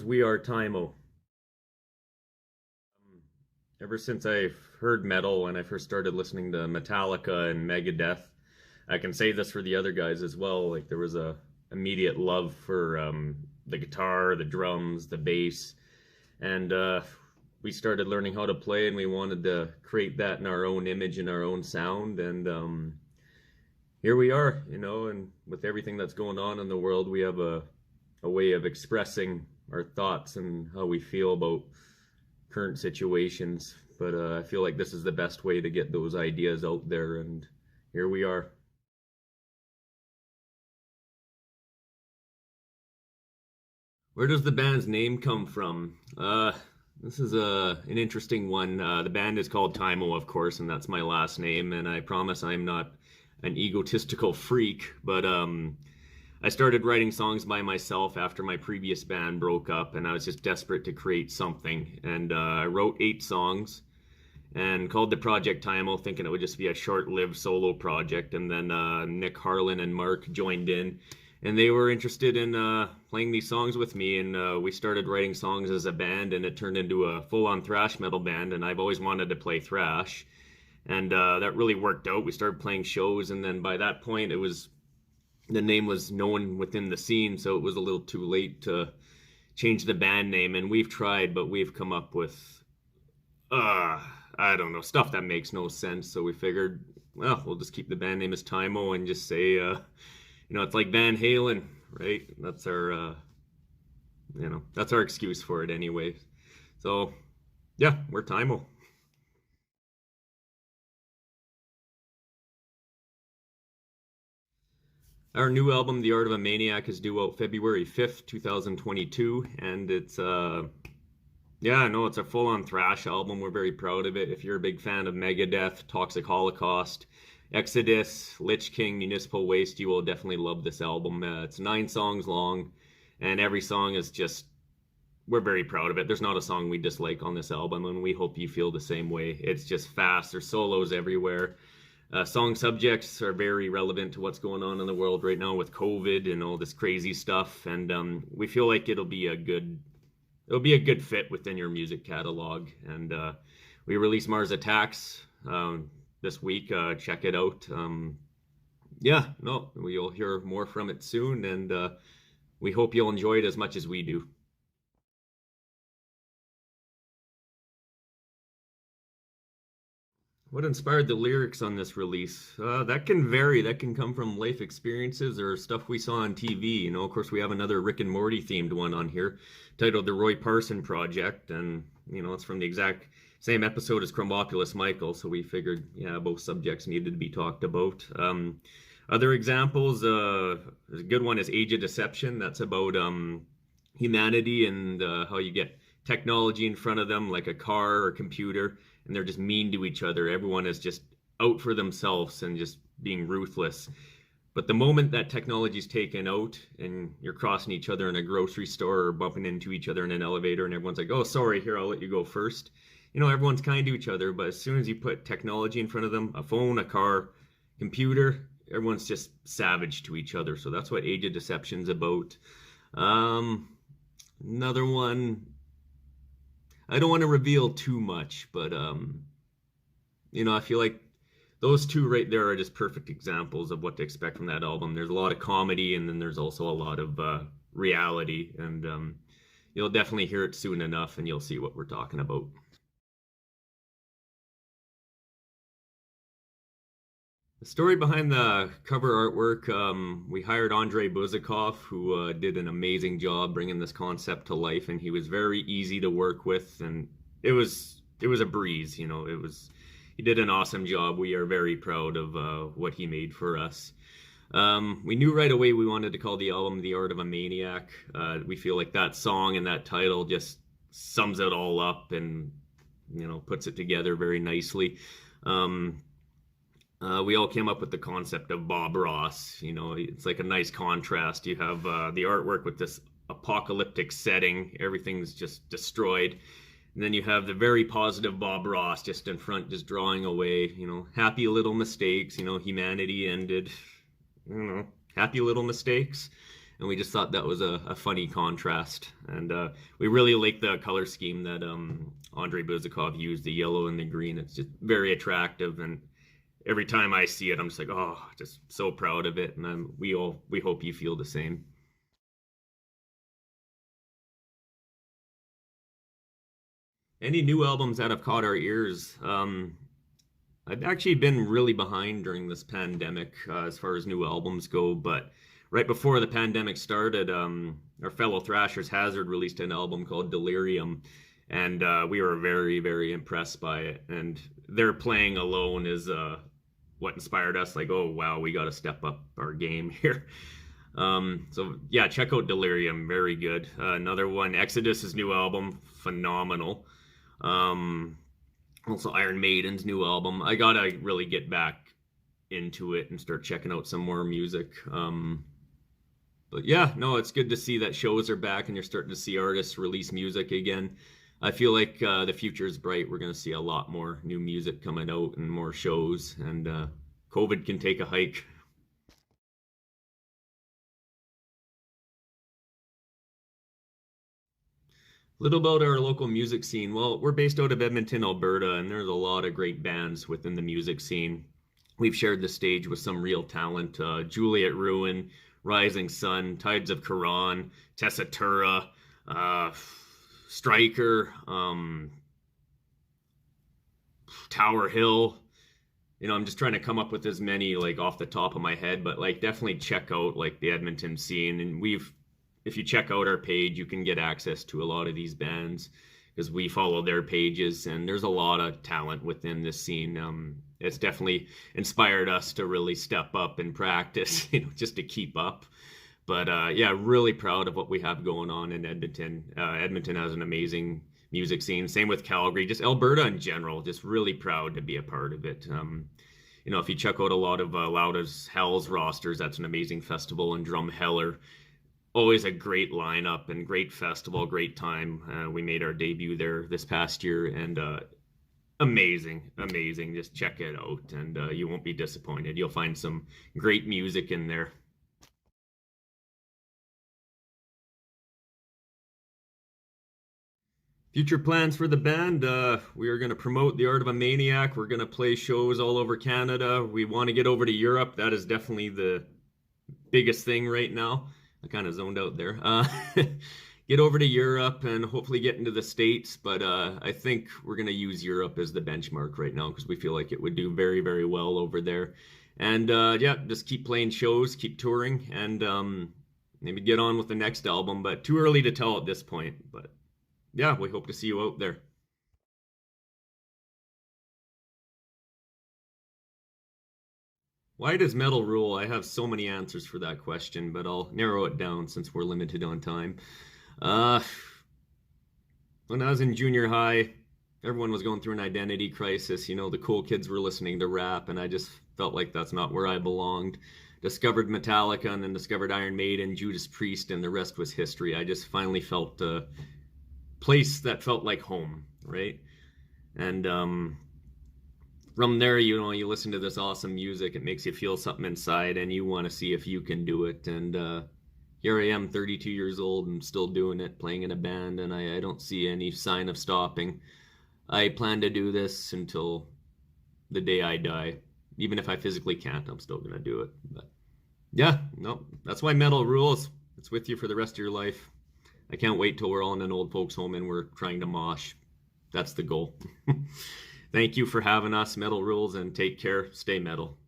we are Tymo. Ever since I heard metal when I first started listening to Metallica and Megadeth, I can say this for the other guys as well. Like there was a immediate love for the guitar, the drums, the bass, and we started learning how to play, and we wanted to create that in our own image and our own sound. And here we are, and with everything that's going on in the world, we have a way of expressing our thoughts and how we feel about current situations. But I feel like this is the best way to get those ideas out there, and here we are. Where does the band's name come from? This is an interesting one. The band is called Tymo, of course, and that's my last name, and I promise I'm not an egotistical freak, but I started writing songs by myself after my previous band broke up, and I was just desperate to create something. And I wrote 8 songs and called the project Tymo, thinking it would just be a short-lived solo project. And then Nick, Harlen, and Marc joined in, and they were interested in playing these songs with me. And we started writing songs as a band, and it turned into a full-on thrash metal band. And I've always wanted to play thrash, and that really worked out. We started playing shows, and then by that point, the name was known within the scene, so it was a little too late to change the band name. And we've tried, but we've come up with, I don't know, stuff that makes no sense. So we figured, well, we'll just keep the band name as Tymo and just say, it's like Van Halen, right? That's our, that's our excuse for it anyway. So, yeah, we're Tymo. Our new album, The Art of a Maniac, is due out February 5th, 2022, and it's, it's a full-on thrash album. We're very proud of it. If you're a big fan of Megadeth, Toxic Holocaust, Exodus, Lich King, Municipal Waste, you will definitely love this album. It's 9 songs long, and every song is just, we're very proud of it. There's not a song we dislike on this album, and we hope you feel the same way. It's just fast. There's solos everywhere. Song subjects are very relevant to what's going on in the world right now with COVID and all this crazy stuff, and we feel like it'll be a good fit within your music catalog. And we release Mars Attacks this week. Check it out. You'll hear more from it soon, and we hope you'll enjoy it as much as we do. What inspired the lyrics on this release? That can vary. That can come from life experiences or stuff we saw on TV. Of course, we have another Rick and Morty themed one on here titled The Roy Parson Project. And, it's from the exact same episode as Crumbopulous Michael. So we figured, both subjects needed to be talked about. Other examples, a good one is Age of Deception. That's about humanity and how you get technology in front of them, like a car or computer, and they're just mean to each other. Everyone is just out for themselves and just being ruthless. But the moment that technology is taken out and you're crossing each other in a grocery store or bumping into each other in an elevator, and everyone's like, oh, sorry, here, I'll let you go first. Everyone's kind to each other, but as soon as you put technology in front of them, a phone, a car, computer, everyone's just savage to each other. So that's what Age of Deception's about. Another one, I don't want to reveal too much, but I feel like those two right there are just perfect examples of what to expect from that album. There's a lot of comedy, and then there's also a lot of reality, and you'll definitely hear it soon enough, and you'll see what we're talking about. The story behind the cover artwork, we hired Andrei Buzikov, who did an amazing job bringing this concept to life, and he was very easy to work with, and it was a breeze. He did an awesome job. We are very proud of what he made for us. We knew right away we wanted to call the album The Art of a Maniac. We feel like that song and that title just sums it all up and puts it together very nicely. We all came up with the concept of Bob Ross. It's like a nice contrast. You have the artwork with this apocalyptic setting. Everything's just destroyed. And then you have the very positive Bob Ross just in front, just drawing away, happy little mistakes, humanity ended, happy little mistakes. and we just thought that was a funny contrast. And we really like the color scheme that Andrei Buzikov used, the yellow and the green. It's just very attractive, and every time I see it, I'm just like, oh, just so proud of it. And we hope you feel the same. Any new albums that have caught our ears? I've actually been really behind during this pandemic as far as new albums go, but right before the pandemic started, our fellow Thrashers Hazard released an album called Delirium, and we were very, very impressed by it. And their playing alone is what inspired us. Like, oh wow, we got to step up our game here. So yeah, check out Delirium, very good. Another one, Exodus's new album, phenomenal. Also Iron Maiden's new album. I gotta really get back into it and start checking out some more music. But yeah, no, it's good to see that shows are back and you're starting to see artists release music again. I feel like the future is bright. We're going to see a lot more new music coming out and more shows, and COVID can take a hike. A little about our local music scene. Well, we're based out of Edmonton, Alberta, and there's a lot of great bands within the music scene. We've shared the stage with some real talent. Juliet Ruin, Rising Sun, Tides of Quran, Tessitura, Striker, Tower Hill. You know, I'm just trying to come up with as many like off the top of my head, but like definitely check out like the Edmonton scene. And if you check out our page, you can get access to a lot of these bands because we follow their pages, and there's a lot of talent within this scene. It's definitely inspired us to really step up and practice, you know, just to keep up. But yeah, really proud of what we have going on in Edmonton. Edmonton has an amazing music scene. Same with Calgary, just Alberta in general. Just really proud to be a part of it. You know, if you check out a lot of Loud as Hell's rosters, that's an amazing festival, and Drumheller. Always a great lineup and great festival, great time. We made our debut there this past year, and amazing. Just check it out, and you won't be disappointed. You'll find some great music in there. Future plans for the band, we are going to promote the art of a Maniac. We're going to play shows all over Canada. We want to get over to Europe. That is definitely the biggest thing right now. I kind of zoned out there. Get over to Europe and hopefully get into the States, but I think we're going to use Europe as the benchmark right now because we feel like it would do very, very well over there. And yeah, just keep playing shows, keep touring, and maybe get on with the next album, but too early to tell at this point. But yeah, we hope to see you out there. Why does metal rule? I have so many answers for that question, but I'll narrow it down since we're limited on time. Uh, when I was in junior high, everyone was going through an identity crisis. You know, the cool kids were listening to rap, and I just felt like that's not where I belonged. Discovered Metallica and then discovered Iron Maiden, Judas Priest, and the rest was history. I just finally felt a place that felt like home, right? And from there, you know, you listen to this awesome music, it makes you feel something inside, and you want to see if you can do it. And here I am, 32 years old, and still doing it, playing in a band, and I don't see any sign of stopping. I plan to do this until the day I die. Even if I physically can't, I'm still gonna do it. But yeah, no, that's why metal rules. It's with you for the rest of your life. I can't wait till we're all in an old folks home and we're trying to mosh. That's the goal. Thank you for having us, Metal Rules, and take care. Stay metal.